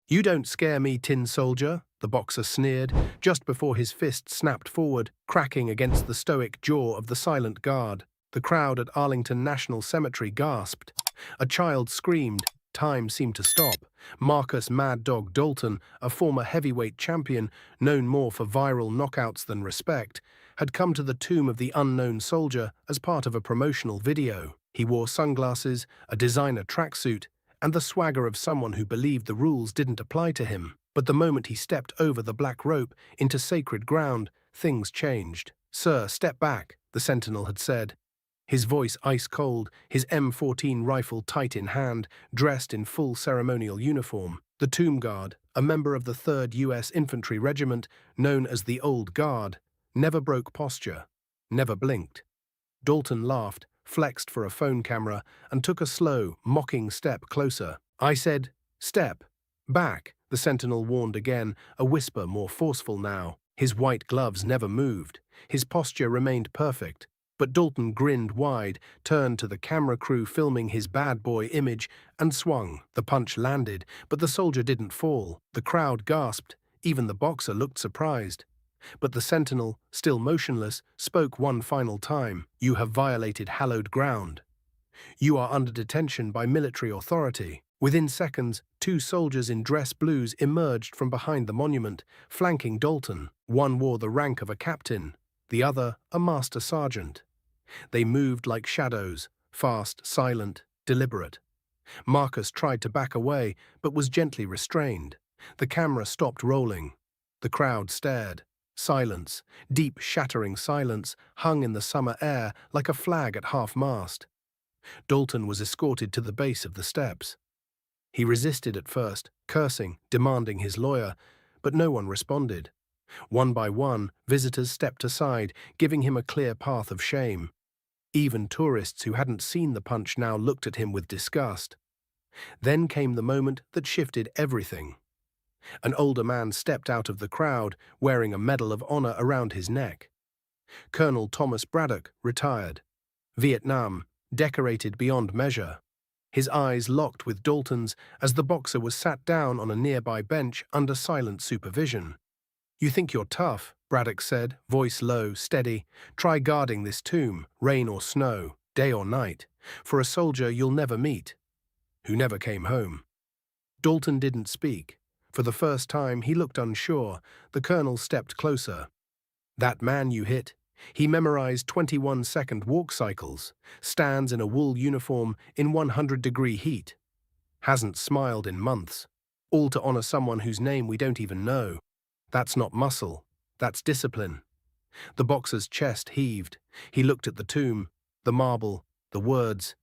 "You don't scare me, tin soldier," the boxer sneered, just before his fist snapped forward, cracking against the stoic jaw of the silent guard. The crowd at Arlington National Cemetery gasped. A child screamed. Time seemed to stop. Marcus Mad Dog Dalton, a former heavyweight champion, known more for viral knockouts than respect, had come to the tomb of the unknown soldier as part of a promotional video. He wore sunglasses, a designer tracksuit, and the swagger of someone who believed the rules didn't apply to him. But the moment he stepped over the black rope into sacred ground, things changed. "Sir, step back," the sentinel had said. His voice ice-cold, his M14 rifle tight in hand, dressed in full ceremonial uniform. The tomb guard, a member of the 3rd U.S. Infantry Regiment, known as the Old Guard, never broke posture, never blinked. Dalton laughed, flexed for a phone camera, and took a slow, mocking step closer. "I said, step back," the sentinel warned again, a whisper more forceful now. His white gloves never moved. His posture remained perfect. But Dalton grinned wide, turned to the camera crew filming his bad boy image, and swung. The punch landed, but the soldier didn't fall. The crowd gasped. Even the boxer looked surprised. But the sentinel, still motionless, spoke one final time. "You have violated hallowed ground. You are under detention by military authority." Within seconds, 2 soldiers in dress blues emerged from behind the monument, flanking Dalton. One wore the rank of a captain, the other a master sergeant. They moved like shadows, fast, silent, deliberate. Marcus tried to back away, but was gently restrained. The camera stopped rolling. The crowd stared. Silence, deep, shattering silence, hung in the summer air like a flag at half-mast. Dalton was escorted to the base of the steps. He resisted at first, cursing, demanding his lawyer, but no one responded. One by one, visitors stepped aside, giving him a clear path of shame. Even tourists who hadn't seen the punch now looked at him with disgust. Then came the moment that shifted everything. An older man stepped out of the crowd, wearing a Medal of Honor around his neck. Colonel Thomas Braddock, retired. Vietnam, decorated beyond measure. His eyes locked with Dalton's as the boxer was sat down on a nearby bench under silent supervision. "You think you're tough," Braddock said, voice low, steady. "Try guarding this tomb, rain or snow, day or night, for a soldier you'll never meet, who never came home." Dalton didn't speak. For the first time, he looked unsure. The colonel stepped closer. "That man you hit, he memorized 21-second walk cycles, stands in a wool uniform in 100-degree heat. Hasn't smiled in months, all to honor someone whose name we don't even know. That's not muscle, that's discipline." The boxer's chest heaved. He looked at the tomb, the marble, the words.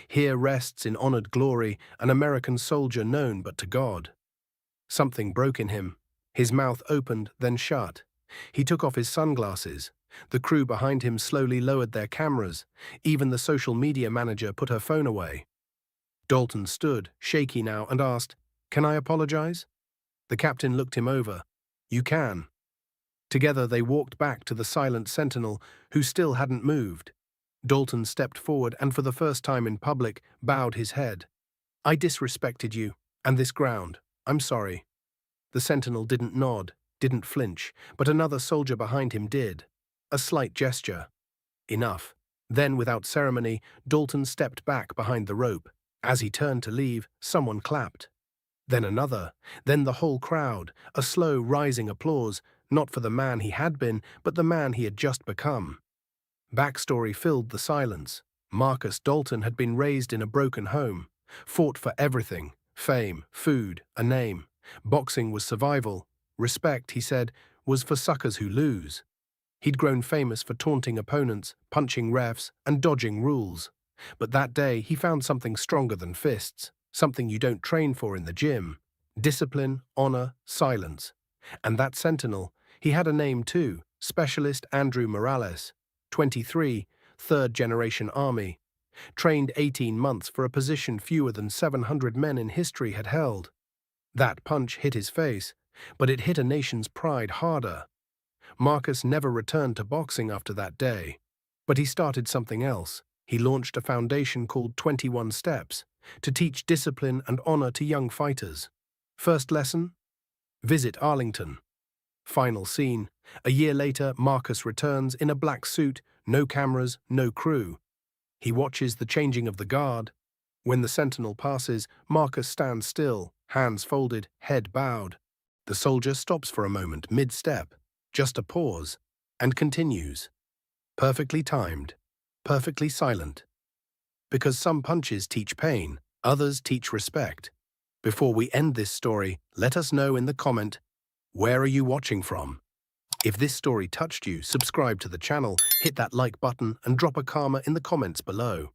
"Here rests in honored glory an American soldier known but to God." Something broke in him. His mouth opened, then shut. He took off his sunglasses. The crew behind him slowly lowered their cameras. Even the social media manager put her phone away. Dalton stood, shaky now, and asked, "Can I apologize?" The captain looked him over. "You can." Together they walked back to the silent sentinel, who still hadn't moved. Dalton stepped forward and for the first time in public bowed his head. "I disrespected you, and this ground. I'm sorry." The sentinel didn't nod, didn't flinch, but another soldier behind him did. A slight gesture. Enough. Then, without ceremony, Dalton stepped back behind the rope. As he turned to leave, someone clapped. Then another, then the whole crowd, a slow, rising applause, not for the man he had been, but the man he had just become. Backstory filled the silence. Marcus Dalton had been raised in a broken home, fought for everything, fame, food, a name. Boxing was survival. Respect, he said, was for suckers who lose. He'd grown famous for taunting opponents, punching refs, and dodging rules. But that day he found something stronger than fists, something you don't train for in the gym. Discipline, honor, silence. And that sentinel, he had a name too, Specialist Andrew Morales, 23, third-generation Army. Trained 18 months for a position fewer than 700 men in history had held. That punch hit his face, but it hit a nation's pride harder. Marcus never returned to boxing after that day. But he started something else. He launched a foundation called 21 Steps to teach discipline and honor to young fighters. First lesson: visit Arlington. Final scene: a year later, Marcus returns in a black suit, no cameras, no crew. He watches the changing of the guard. When the sentinel passes, Marcus stands still, hands folded, head bowed. The soldier stops for a moment, mid-step, just a pause, and continues. Perfectly timed, perfectly silent. Because some punches teach pain, others teach respect. Before we end this story, let us know in the comment, where are you watching from? If this story touched you, subscribe to the channel, hit that like button, and drop a karma in the comments below.